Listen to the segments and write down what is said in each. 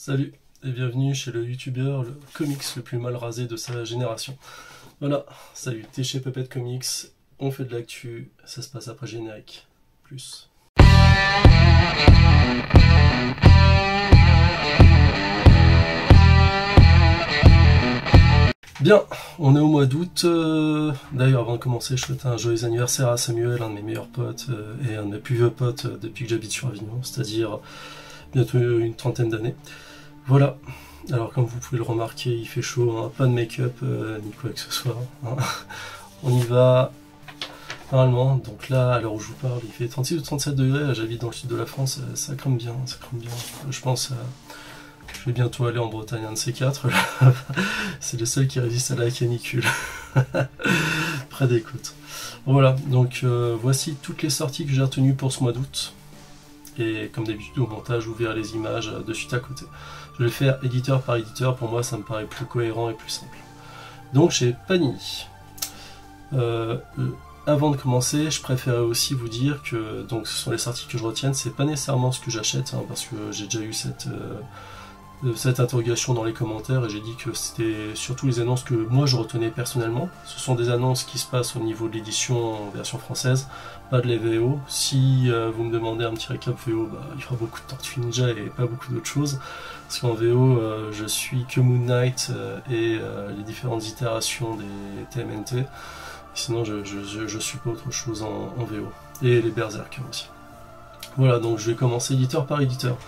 Salut et bienvenue chez le youtubeur, le comics le plus mal rasé de sa génération. Voilà, salut, t'es chez Puppet Comics, on fait de l'actu, ça se passe après générique. Plus. Bien, on est au mois d'août. D'ailleurs, avant de commencer, je souhaite un joyeux anniversaire à Samuel, un de mes meilleurs potes et un de mes plus vieux potes depuis que j'habite sur Avignon, c'est-à-dire bientôt une trentaine d'années. Voilà, alors comme vous pouvez le remarquer, il fait chaud, hein, pas de make-up ni quoi que ce soit. Hein. On y va normalement, donc là, à l'heure où je vous parle, il fait 36 ou 37 degrés, j'habite dans le sud de la France, ça crame bien, ça crame bien. Je pense je vais bientôt aller en Bretagne, un de ces quatre. C'est le seul qui résiste à la canicule. Près des côtes. Voilà, donc voici toutes les sorties que j'ai retenues pour ce mois d'août. Et comme d'habitude au montage, vous verrez les images de suite à côté. Je vais le faire éditeur par éditeur, pour moi ça me paraît plus cohérent et plus simple. Donc chez Panini. Avant de commencer, je préférais aussi vous dire que donc, ce sont les sorties que je retienne, c'est pas nécessairement ce que j'achète, hein, parce que j'ai déjà eu cette interrogation dans les commentaires et j'ai dit que c'était surtout les annonces que moi je retenais personnellement. Ce sont des annonces qui se passent au niveau de l'édition en version française, pas de les VO. Si vous me demandez un petit récap VO, il fera beaucoup de Tortue Ninja et pas beaucoup d'autres choses. Parce qu'en VO, je suis que Moon Knight et les différentes itérations des TMNT. Sinon, je suis pas autre chose en VO. Et les Berserkers aussi. Voilà, donc je vais commencer éditeur par éditeur.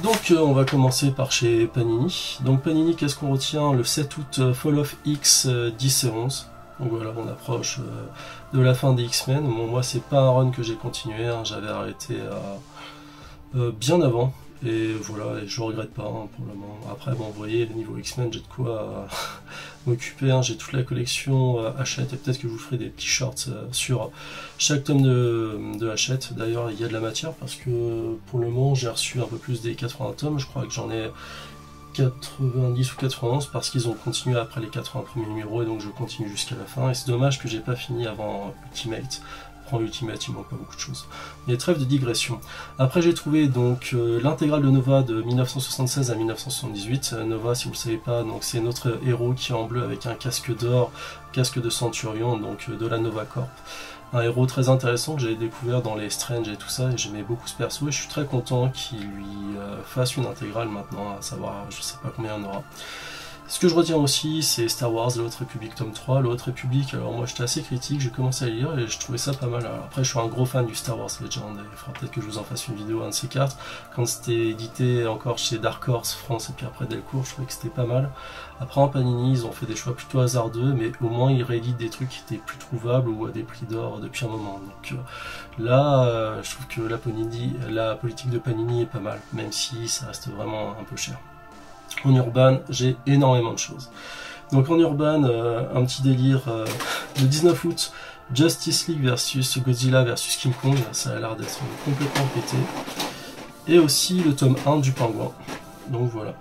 Donc on va commencer par chez Panini. Donc Panini, qu'est-ce qu'on retient? Le 7 août, Fall of X 10 et 11. Donc voilà, on approche de la fin des X-Men. Bon, moi c'est pas un run que j'ai continué, hein. J'avais arrêté bien avant. Et voilà, et je regrette pas hein, pour le moment. Après, bon, vous voyez, niveau X-Men, j'ai de quoi m'occuper. Hein. J'ai toute la collection Hachette, et peut-être que je vous ferai des petits shorts sur chaque tome de Hachette. D'ailleurs, il y a de la matière parce que pour le moment, j'ai reçu un peu plus des 80 tomes. Je crois que j'en ai 90 ou 91 parce qu'ils ont continué après les 80 premiers numéros et donc je continue jusqu'à la fin. Et c'est dommage que j'ai pas fini avant Ultimate. Prends Ultimate, il manque pas beaucoup de choses. Mais trêve de digression. Après j'ai trouvé donc l'intégrale de Nova de 1976 à 1978. Nova, si vous le savez pas, donc c'est notre héros qui est en bleu avec un casque d'or, casque de Centurion, donc de la Nova Corp. Un héros très intéressant que j'avais découvert dans les Strange et tout ça, et j'aimais beaucoup ce perso, et je suis très content qu'il lui fasse une intégrale maintenant, à savoir, je sais pas combien il y en aura. Ce que je retiens aussi, c'est Star Wars, La Haute République tome 3. La Haute République, alors moi j'étais assez critique, j'ai commencé à lire et je trouvais ça pas mal. Alors, après je suis un gros fan du Star Wars Legend, et il faudra peut-être que je vous en fasse une vidéo, un de ces quatre. Quand c'était édité encore chez Dark Horse France et puis après Delcourt, je trouvais que c'était pas mal. Après en Panini, ils ont fait des choix plutôt hasardeux, mais au moins ils rééditent des trucs qui étaient plus trouvables ou à des prix d'or depuis un moment. Donc là, je trouve que la politique de Panini est pas mal, même si ça reste vraiment un peu cher. En Urban, j'ai énormément de choses. Donc en Urban, un petit délire, le 19 août, Justice League versus Godzilla versus King Kong, ça a l'air d'être complètement pété. Et aussi le tome 1 du Pingouin. Donc voilà.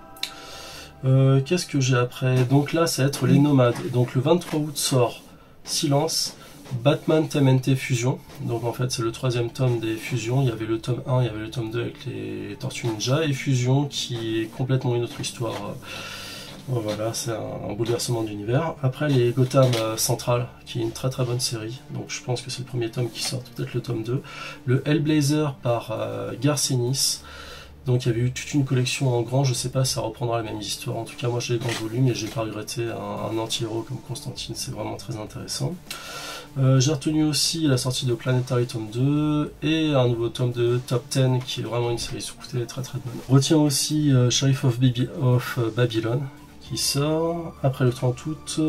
Qu'est-ce que j'ai après? Donc là, ça va être les Nomades. Donc le 23 août sort Silence, Batman TMNT Fusion. Donc en fait c'est le troisième tome des fusions. Il y avait le tome 1, il y avait le tome 2 avec les Tortues Ninja, et Fusion qui est complètement une autre histoire. Voilà, c'est un bouleversement d'univers. Après les Gotham Central, qui est une très très bonne série. Donc je pense que c'est le premier tome qui sort, peut-être le tome 2. Le Hellblazer par Garcenis. Donc il y avait eu toute une collection en grand, je sais pas si ça reprendra les mêmes histoires. En tout cas moi j'ai les grands volumes et j'ai pas regretté un anti-héros comme Constantine, c'est vraiment très intéressant. J'ai retenu aussi la sortie de Planetary tome 2 et un nouveau tome de Top 10 qui est vraiment une série sous-cotée très très bonne. Retiens aussi Sheriff of Babylon qui sort après le 30 août,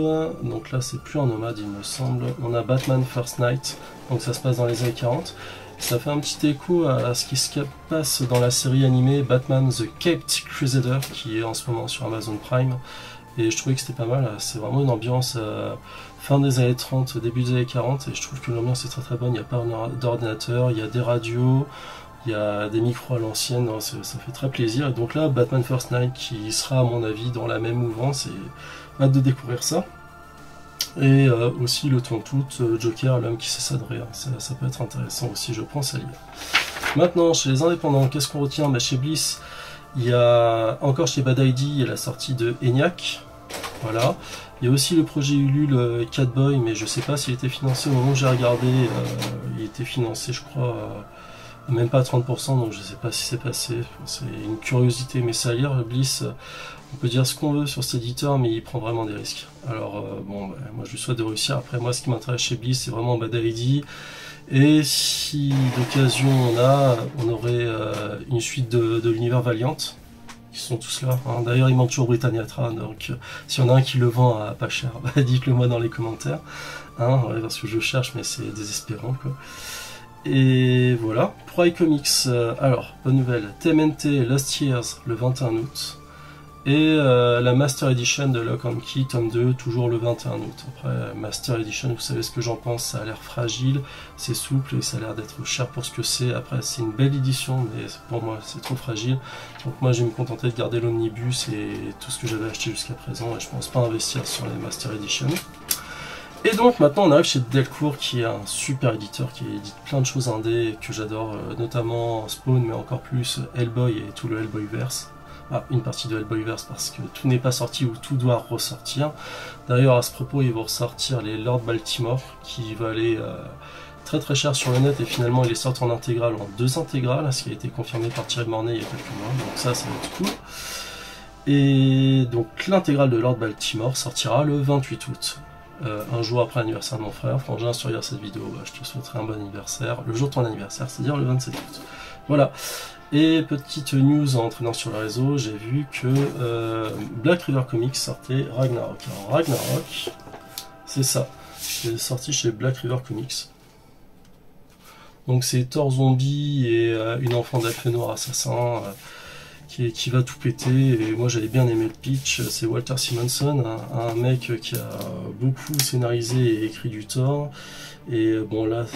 donc là c'est plus en nomade il me semble. On a Batman First Night, donc ça se passe dans les années 40. Ça fait un petit écho à ce qui se passe dans la série animée Batman The Caped Crusader qui est en ce moment sur Amazon Prime. Et je trouvais que c'était pas mal, c'est vraiment une ambiance fin des années 30, début des années 40, et je trouve que l'ambiance est très très bonne, il n'y a pas d'ordinateur, il y a des radios, il y a des micros à l'ancienne, ça fait très plaisir. Et donc là, Batman First Night qui sera à mon avis dans la même mouvance, et hâte de découvrir ça. Et aussi le 30 août, Joker, l'homme qui cessa de rire, ça peut être intéressant aussi je pense à lire. Maintenant, chez les indépendants, qu'est-ce qu'on retient? Chez Bliss, Il y a encore chez Bad ID, il y a la sortie de ENIAC. Voilà. Il y a aussi le projet Ulule Catboy, mais je sais pas s'il était financé au moment où j'ai regardé. Il était financé, je crois, même pas à 30%, donc je sais pas si c'est passé. C'est une curiosité, mais ça à lire. Bliss, on peut dire ce qu'on veut sur cet éditeur, mais il prend vraiment des risques. Alors, bon, moi je lui souhaite de réussir. Après, moi, ce qui m'intéresse chez Bliss, c'est vraiment Bad ID. Et si d'occasion on aurait une suite de l'univers Valiant. Ils sont tous là. Hein. D'ailleurs, il manque toujours Britanniatra, donc s'il y en a un qui le vend à pas cher, bah, dites-le moi dans les commentaires. Hein, ouais, parce que je cherche, mais c'est désespérant, quoi. Et voilà. Pour iComics, alors, bonne nouvelle. TMNT Lost Years, le 21 août. Et la Master Edition de Lock and Key, tome 2, toujours le 21 août. Après, Master Edition, vous savez ce que j'en pense, ça a l'air fragile, c'est souple et ça a l'air d'être cher pour ce que c'est. Après, c'est une belle édition, mais pour moi, c'est trop fragile. Donc moi, je vais me contenter de garder l'omnibus et tout ce que j'avais acheté jusqu'à présent, et je pense pas investir sur les Master Edition. Et donc maintenant on arrive chez Delcourt, qui est un super éditeur qui édite plein de choses indé que j'adore, notamment Spawn, mais encore plus Hellboy et tout le Hellboyverse. Ah, une partie de Hellboyverse parce que tout n'est pas sorti ou tout doit ressortir. D'ailleurs à ce propos ils vont ressortir les Lord Baltimore qui valaient très très cher sur le net et finalement ils les sortent en intégrale, en 2 intégrales, ce qui a été confirmé par Thierry Mornay il y a quelques mois, donc ça va être cool. Et donc l'intégrale de Lord Baltimore sortira le 28 août. Un jour après l'anniversaire de mon frère. Frangin, si tu regardes cette vidéo, bah, je te souhaiterais un bon anniversaire, le jour de ton anniversaire, c'est-à-dire le 27 août. Voilà. Et petite news en entraînant sur le réseau, j'ai vu que Black River Comics sortait Ragnarok. Alors Ragnarok, c'est ça, c'est sorti chez Black River Comics. Donc c'est Thor zombie et une enfant d'elfe noir assassin qui va tout péter. Et moi j'avais bien aimé le pitch. C'est Walter Simonson, un mec qui a beaucoup scénarisé et écrit du Thor. Et bon là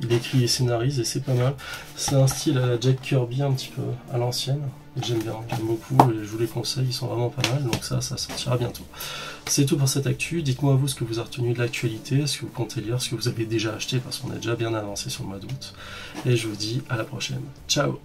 il écrit et scénarise et c'est pas mal. C'est un style à la Jack Kirby un petit peu à l'ancienne. Et j'aime bien, j'aime beaucoup et je vous les conseille, ils sont vraiment pas mal. Donc ça sortira bientôt. C'est tout pour cette actu. Dites-moi vous ce que vous avez retenu de l'actualité, ce que vous comptez lire, ce que vous avez déjà acheté parce qu'on est déjà bien avancé sur le mois d'août. Et je vous dis à la prochaine. Ciao!